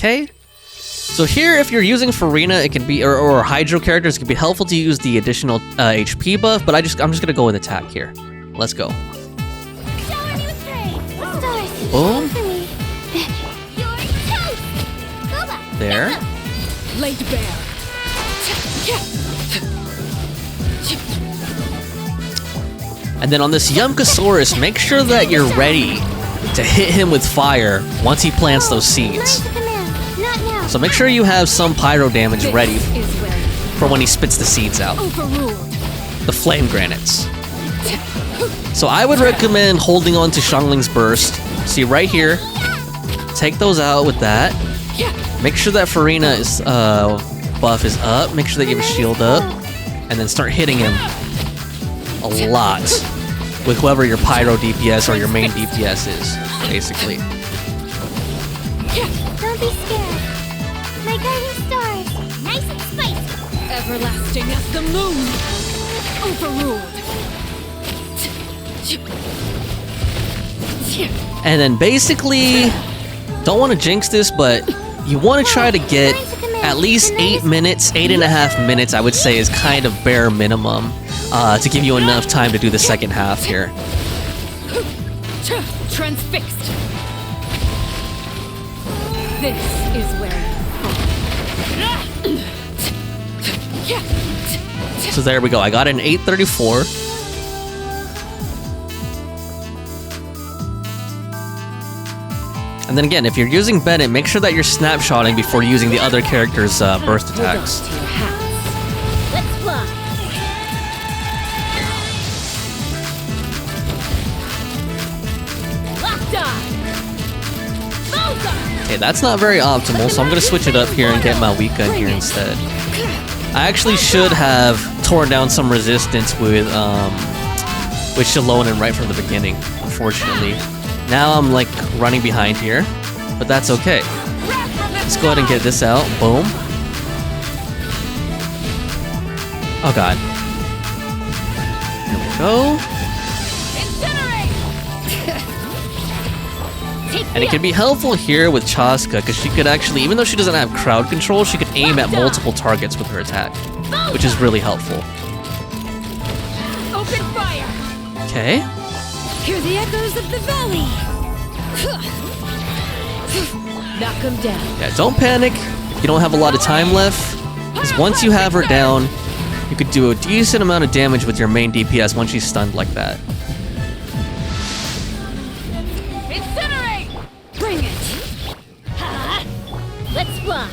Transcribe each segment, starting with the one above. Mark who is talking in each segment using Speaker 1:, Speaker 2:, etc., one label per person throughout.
Speaker 1: Okay. So here, if you're using Furina, it can be, or Hydro characters, it can be helpful to use the additional HP buff, but I'm just gonna go with attack here. Let's go. Boom. There.
Speaker 2: Laid bare.
Speaker 1: And then on this Yumkasaurus, make sure that you're ready to hit him with fire once he plants those seeds. So make sure you have some pyro damage ready for when he spits the seeds out. The flame granites. So I would recommend holding on to Xiangling's burst. See right here, take those out with that. Make sure that Furina's buff is up. Make sure that you have a shield up. And then start hitting him a lot with whoever your pyro DPS or your main DPS is, basically.
Speaker 3: Don't be scared. My guiding stars, nice and spicy.
Speaker 2: Everlasting as the moon. Overruled.
Speaker 1: And then basically, don't want to jinx this, but you want to try to get at least 8 minutes, 8.5 minutes, I would say, is kind of bare minimum to give you enough time to do the second half here.
Speaker 2: Transfixed. This is where you fall.
Speaker 1: So there we go. I got an 834. And then again, if you're using Bennett, make sure that you're snapshotting before using the other character's burst attacks.
Speaker 3: Let's fly.
Speaker 2: Locked on.
Speaker 1: Okay, that's not very optimal, so I'm going to switch it up here and get Mavuika in here instead. I actually should have torn down some resistance with Xilonen right from the beginning, unfortunately. Now I'm like running behind here, but that's okay. Let's go ahead and get this out. Boom. Oh god. Here we go. And it can be helpful here with Chasca, because she could actually, even though she doesn't have crowd control, she could aim at multiple targets with her attack, which is really helpful.
Speaker 2: Open fire.
Speaker 1: Okay.
Speaker 2: Hear the echoes of the valley. Knock him down.
Speaker 1: Yeah, don't panic if you don't have a lot of time left, because once you have her down, you could do a decent amount of damage with your main DPS once she's stunned like that.
Speaker 2: Incinerate! Bring it!
Speaker 3: Let's fly.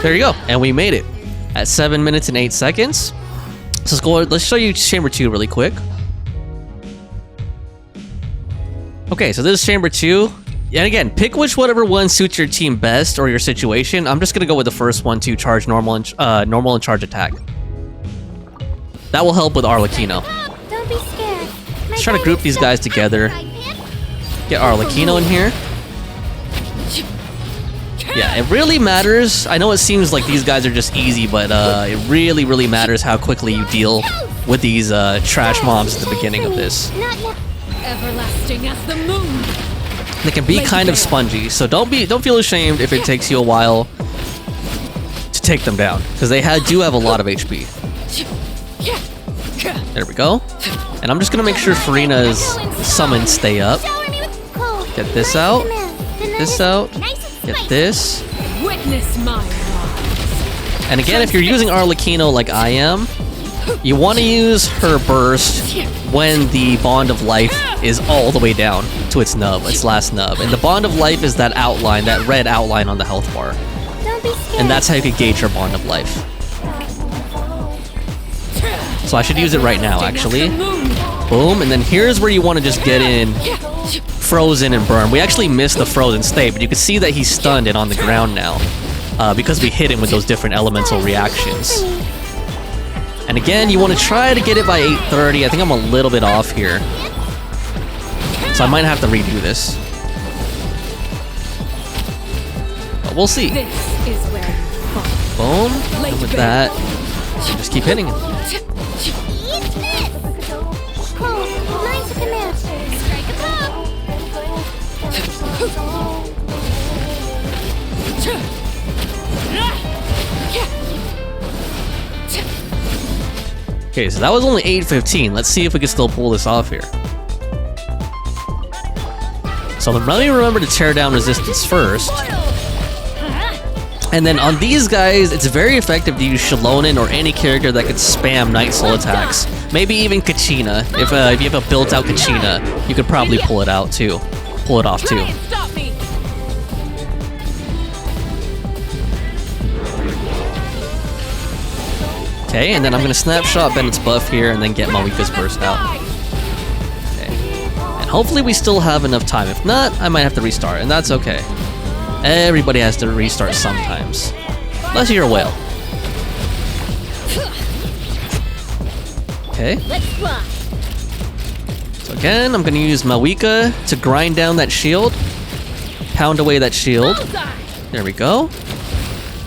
Speaker 1: There you go, and we made it at 7 minutes and 8 seconds. So let's show you Chamber 2 really quick. Okay, so this is Chamber 2. And again, pick whatever one suits your team best or your situation. I'm just gonna go with the first one to charge normal and charge attack. That will help with Arlecchino.
Speaker 3: Don't be scared.
Speaker 1: Let's try to group these guys together. Get Arlecchino in here. Yeah, it really matters. I know it seems like these guys are just easy, but it really, really matters how quickly you deal with these trash mobs at the beginning of this.
Speaker 2: Everlasting as the moon.
Speaker 1: They can be kind of spongy, so don't feel ashamed if it takes you a while to take them down, because they do have a lot of HP. There we go. And I'm just gonna make sure Furina's summons stay up. Get this out. Get this out. Get this.
Speaker 2: Witness my rise.
Speaker 1: And again, if you're using Arlecchino like I am, you want to use her burst when the Bond of Life is all the way down to its nub, its last nub. And the Bond of Life is that outline, that red outline on the health bar. And that's how you can gauge her Bond of Life. So I should use it right now, actually. Boom, and then here's where you want to just get in frozen and burn. We actually missed the frozen state, but you can see that he's stunned and on the ground now because we hit him with those different elemental reactions. And again, you want to try to get it by 8:30. I think I'm a little bit off here, so I might have to redo this. But we'll see.
Speaker 2: This is where you fall.
Speaker 1: Boom, and with that, just keep hitting him.
Speaker 3: cold. Mine's a command. Strike a pop.
Speaker 1: Okay, so that was only 8:15. Let's see if we can still pull this off here. So let me remember to tear down resistance first. And then on these guys, it's very effective to use Xilonen or any character that could spam Night Soul attacks. Maybe even Kachina. If you have a built-out Kachina, you could probably pull it out too. Pull it off too. Okay, and then I'm gonna snapshot Bennett's buff here and then get Mavuika's burst out. Okay. And hopefully we still have enough time. If not, I might have to restart, and that's okay. Everybody has to restart sometimes. Unless you're a whale. Okay. So again, I'm gonna use Mavuika to grind down that shield. Pound away that shield. There we go.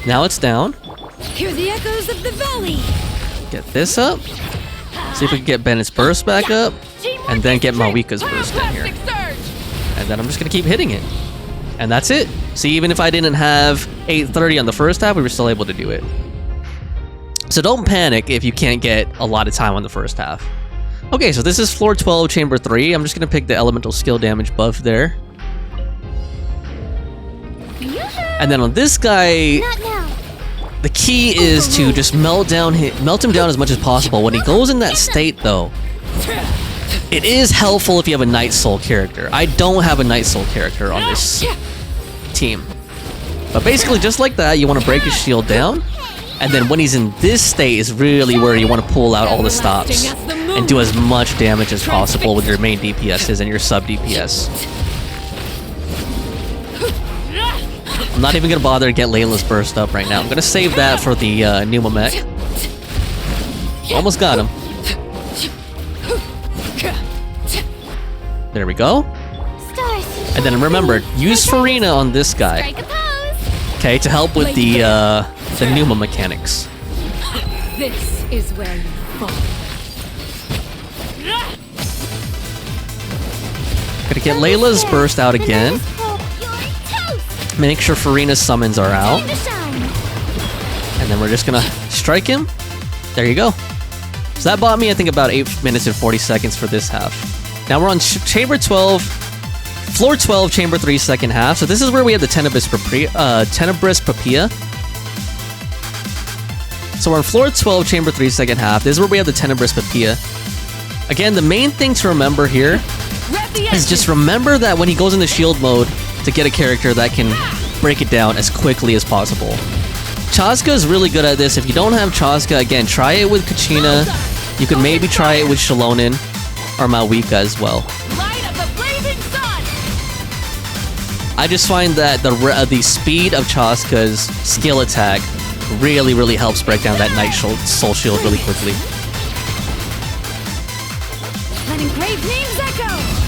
Speaker 1: Now it's down.
Speaker 2: Hear the echoes of the valley.
Speaker 1: Get this up. See if we can get Bennett's burst back up. And then get Mavuika's burst in here. And then I'm just gonna keep hitting it. And that's it. See, even if I didn't have 8:30 on the first half, we were still able to do it. So don't panic if you can't get a lot of time on the first half. Okay, so this is floor 12, chamber 3. I'm just gonna pick the elemental skill damage buff there. And then on this guy, the key is to just melt him down as much as possible. When he goes in that state though, it is helpful if you have a Night Soul character. I don't have a Night Soul character on this team. But basically just like that, you want to break his shield down. And then when he's in this state is really where you want to pull out all the stops and do as much damage as possible with your main DPSs and your sub DPS. I'm not even going to bother to get Layla's burst up right now. I'm going to save that for the Numa mech. Almost got him. There we go. And then remember, use Furina on this guy. Okay, to help with the Numa mechanics.
Speaker 2: This is where you fall.
Speaker 1: Gonna get Layla's burst out again. Make sure Furina's summons are out. And then we're just gonna strike him. There you go. So that bought me, I think, about 8 minutes and 40 seconds for this half. Now we're on chamber 12, floor 12, chamber 3, second half. So this is where we have the Tenebrous Papilla. So we're on floor 12, chamber 3, second half. This is where we have the Tenebrous Papilla. Again, the main thing to remember here is just remember that when he goes into shield mode, to get a character that can break it down as quickly as possible. Chasca is really good at this. If you don't have Chasca, again, try it with Kachina. You could maybe try it with Xilonen or Mavuika as well. I just find that the speed of Chasca's skill attack really helps break down that Night Soul shield really quickly.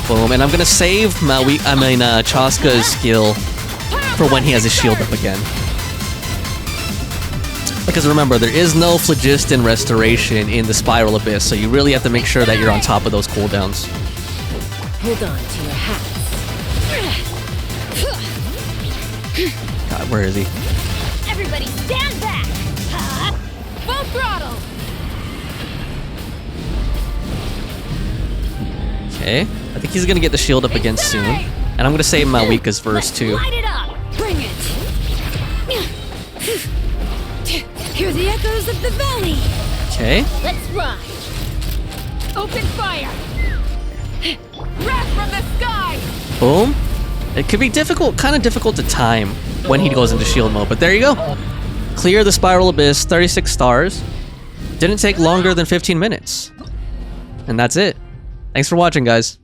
Speaker 1: Boom, and I'm gonna save Chasca's skill for when he has his shield up again. Because remember, there is no Phlogiston restoration in the Spiral Abyss, so you really have to make sure that you're on top of those cooldowns.
Speaker 2: Hold on to your hats.
Speaker 1: God, where is he?
Speaker 3: Everybody stand back!
Speaker 2: Full throttle!
Speaker 1: Okay, I think he's gonna get the shield up again soon. And I'm gonna save Mavuika's verse too.
Speaker 2: Light it up! Bring it! Hear the echoes of the valley!
Speaker 1: Okay.
Speaker 3: Let's ride!
Speaker 2: Open fire! Wrath from the sky!
Speaker 1: Boom. It could be difficult, kind of difficult to time when he goes into shield mode, but there you go. Clear the Spiral Abyss, 36 stars. Didn't take longer than 15 minutes. And that's it. Thanks for watching, guys.